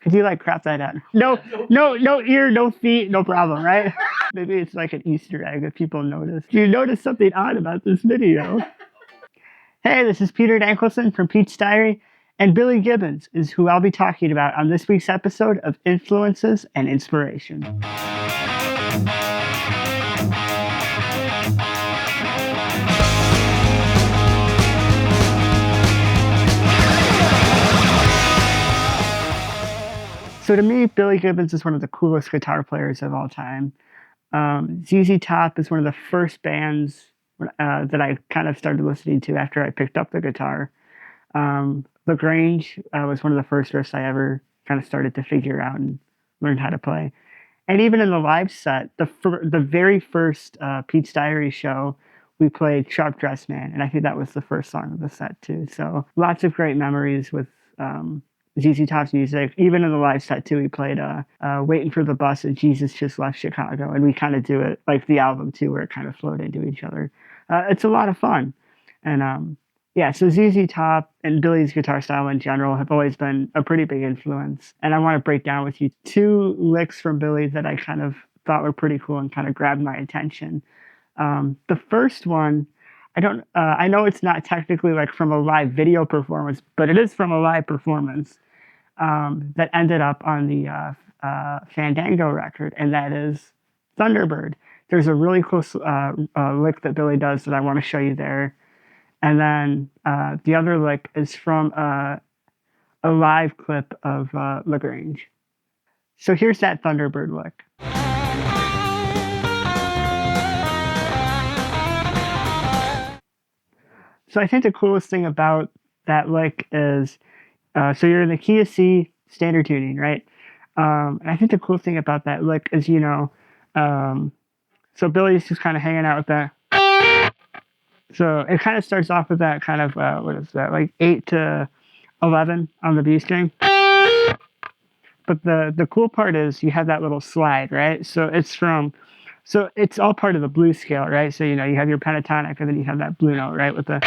If you like, crop that out. No ear, no feet, no problem, right? Maybe it's like an Easter egg if people notice. Do you notice something odd about this video? Hey, this is Peter Dankelson from Pete's Diary, and Billy Gibbons is who I'll be talking about on this week's episode of Influences and Inspiration. So to me, Billy Gibbons is one of the coolest guitar players of all time. ZZ Top is one of the first bands that I kind of started listening to after I picked up the guitar. Grange was one of the first riffs I ever kind of started to figure out and learn how to play. And even in the live set, the very first Pete's Diary show, we played Sharp Dressed Man, and I think that was the first song of the set too. So lots of great memories with ZZ Top's music. Even in the live set too, we played Waiting for the Bus and Jesus Just Left Chicago, and we kind of do it like the album too, where it kind of flowed into each other. It's a lot of fun. And yeah, so ZZ Top and Billy's guitar style in general have always been a pretty big influence. And I want to break down with you two licks from Billy that I kind of thought were pretty cool and kind of grabbed my attention. The first one, I know it's not technically like from a live video performance, but it is from a live performance that ended up on the Fandango record, and that is Thunderbird. There's a really cool lick that Billy does that I want to show you there. And then the other lick is from a live clip of Grange. So here's that Thunderbird lick. So I think the coolest thing about that lick is, so you're in the key of C, standard tuning, right? And I think the cool thing about that lick is, so Billy's just kind of hanging out with that. So it kind of starts off with that kind of, what is that, like 8 to 11 on the B string. But the cool part is you have that little slide, right? So it's all part of the blues scale, right? So, you have your pentatonic, and then you have that blue note, right? With the...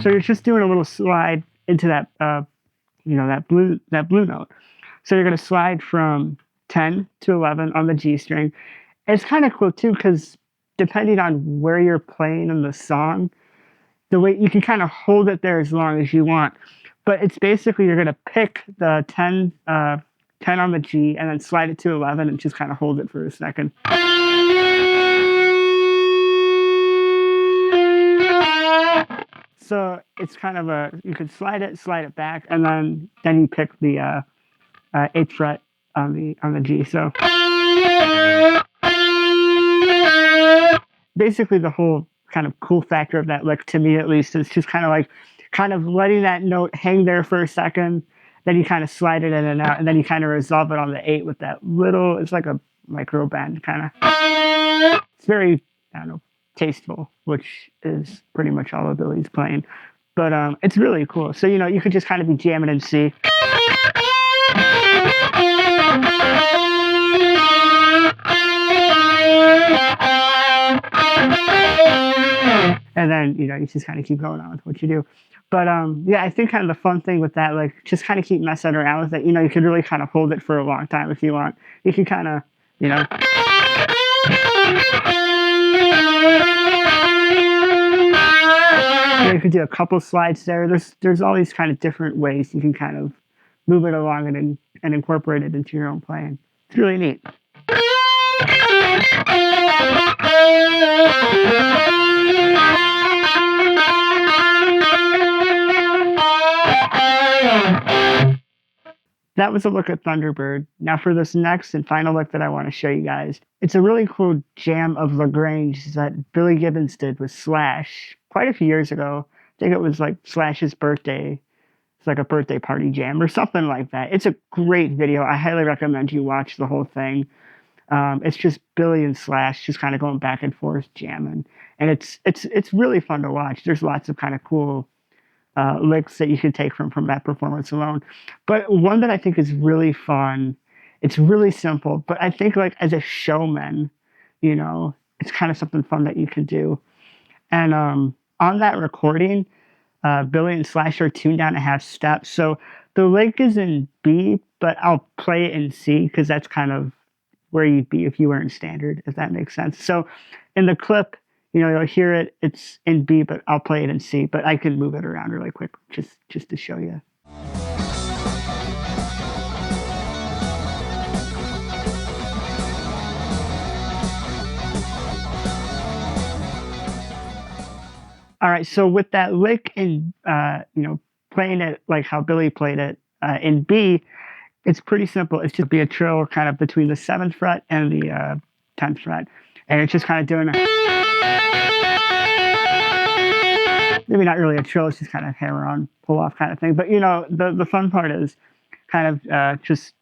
So you're just doing a little slide into that, that blue note. So you're going to slide from 10 to 11 on the G string. It's kind of cool too, because depending on where you're playing in the song, the way you can kind of hold it there as long as you want. But it's basically you're going to pick the 10 on the G and then slide it to 11 and just kind of hold it for a second. So it's kind of you could slide it back, and then you pick the 8th fret on the G. So basically the whole kind of cool factor of that lick, to me at least, is just kind of letting that note hang there for a second. Then you kind of slide it in and out, and then you kind of resolve it on the 8 with that little, it's like a micro bend kind of. It's very, tasteful, which is pretty much all of Billy's playing. But it's really cool. So, you could just kind of be jamming in C. And then, you just kind of keep going on with what you do. But yeah, I think kind of the fun thing with that, like, just kind of keep messing around with it. You could really kind of hold it for a long time if you want. You can kind of, you could do a couple slides there. There's all these kind of different ways you can kind of move it along and incorporate it into your own playing. It's really neat. That was a look at Thunderbird. Now for this next and final look that I want to show you guys, it's a really cool jam of Grange that Billy Gibbons did with Slash quite a few years ago. I think it was like Slash's birthday. It's like a birthday party jam or something like that. It's a great video. I highly recommend you watch the whole thing. It's just Billy and Slash just kind of going back and forth jamming, and it's really fun to watch. There's lots of kind of cool licks that you can take from that performance alone. But one that I think is really fun, it's really simple, but I think like as a showman, it's kind of something fun that you can do. And on that recording, Billy and Slash are tuned down a half step. So the lick is in B, but I'll play it in C because that's kind of where you'd be if you were in standard, if that makes sense. So in the clip, you'll hear it. It's in B, but I'll play it in C. But I can move it around really quick just to show you. All right, so with that lick and playing it like how Billy played it in B, it's pretty simple. It's just be a trill kind of between the 7th fret and the 10th fret, and it's just kind of doing maybe not really a trill. It's just kind of hammer on, pull off kind of thing. But the fun part is kind of just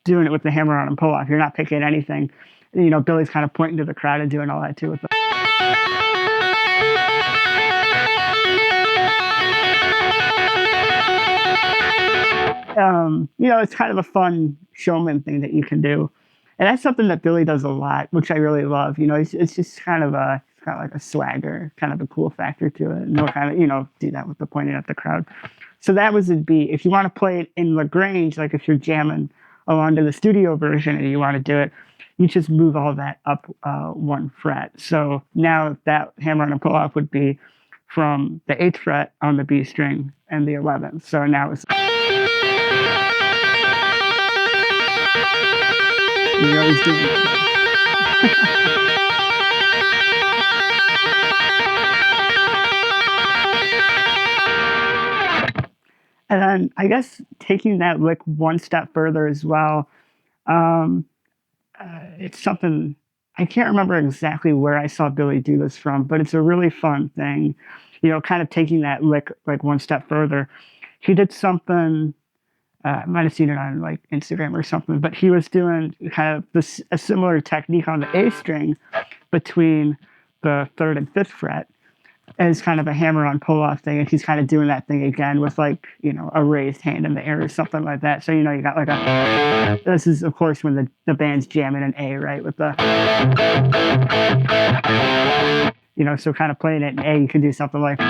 doing it with the hammer on and pull off. You're not picking anything. Billy's kind of pointing to the crowd and doing all that too with the. It's kind of a fun showman thing that you can do. And that's something that Billy does a lot, which I really love. It's just kind of it's got like a swagger, kind of a cool factor to it. And they'll kind of, do that with the pointing at the crowd. So that was in B. If you want to play it in Grange, like if you're jamming along to the studio version and you want to do it, you just move all that up 1 fret. So now that hammer on and pull off would be from the 8th fret on the B string and the 11th. So now it's. You're always doing it. And then I guess taking that lick one step further as well, it's something I can't remember exactly where I saw Billy do this from, but it's a really fun thing, kind of taking that lick like one step further. He did something. I might have seen it on like Instagram or something, but he was doing kind of a similar technique on the A string between the 3rd and 5th fret as kind of a hammer on pull off thing. And he's kind of doing that thing again with like, a raised hand in the air or something like that. So, you got like this is of course when the band's jamming an A, right? With the, so kind of playing it in A, you can do something like.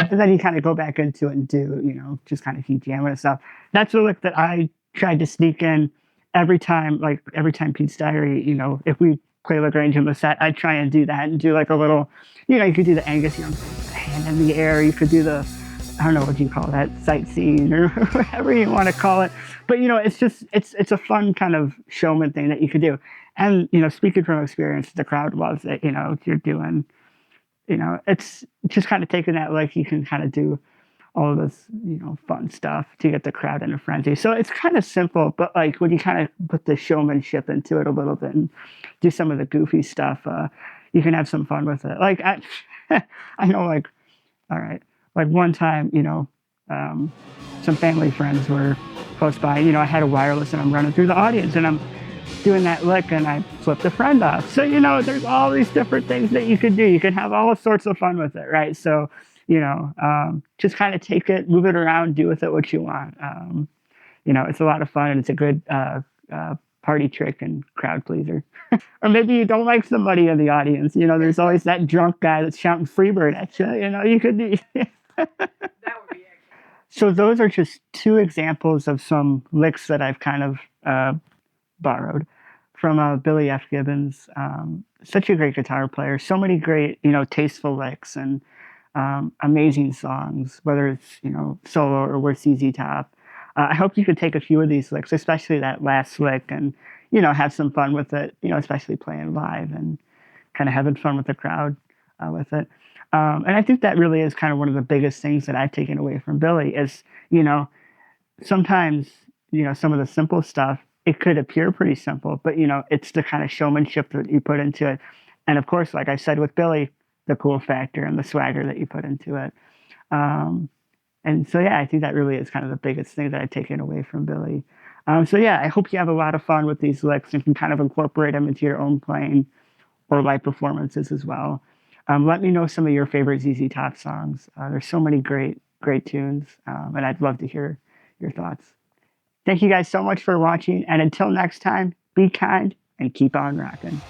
And then you kind of go back into it and do, just kind of keep jamming and stuff. That's a lick that I tried to sneak in every time Pete's Diary, if we play Grange in the set, I'd try and do that and do like a little, you could do the Angus Young hand in the air. You could do the, I don't know what you call that, sightseeing or whatever you want to call it. But, it's just, it's a fun kind of showman thing that you could do. And, speaking from experience, the crowd loves it. You're doing, it's just kind of taking that, like you can kind of do all of this, fun stuff to get the crowd in a frenzy. So it's kind of simple, but like when you kind of put the showmanship into it a little bit and do some of the goofy stuff, you can have some fun with it. Like I know, like, all right, like one time, some family friends were close by. I had a wireless and I'm running through the audience and I'm doing that lick and I flipped a friend off. So, there's all these different things that you could do. You can have all sorts of fun with it, right? So, just kind of take it, move it around, do with it what you want. It's a lot of fun and it's a good party trick and crowd pleaser. Or maybe you don't like somebody in the audience. There's always that drunk guy that's shouting Freebird at you. You could do. That would be excellent. So those are just 2 examples of some licks that I've kind of borrowed from Billy F. Gibbons. Such a great guitar player. So many great, tasteful licks and amazing songs, whether it's, solo or with ZZ Top. I hope you could take a few of these licks, especially that last lick, and, have some fun with it, especially playing live and kind of having fun with the crowd with it. And I think that really is kind of one of the biggest things that I've taken away from Billy is, sometimes, some of the simple stuff, it could appear pretty simple, but, it's the kind of showmanship that you put into it. And of course, like I said with Billy, the cool factor and the swagger that you put into it. And so, yeah, I think that really is kind of the biggest thing that I've taken away from Billy. So, yeah, I hope you have a lot of fun with these licks and can kind of incorporate them into your own playing or live performances as well. Let me know some of your favorite ZZ Top songs. There's so many great great tunes, and I'd love to hear your thoughts. Thank you guys so much for watching, and until next time, be kind and keep on rocking.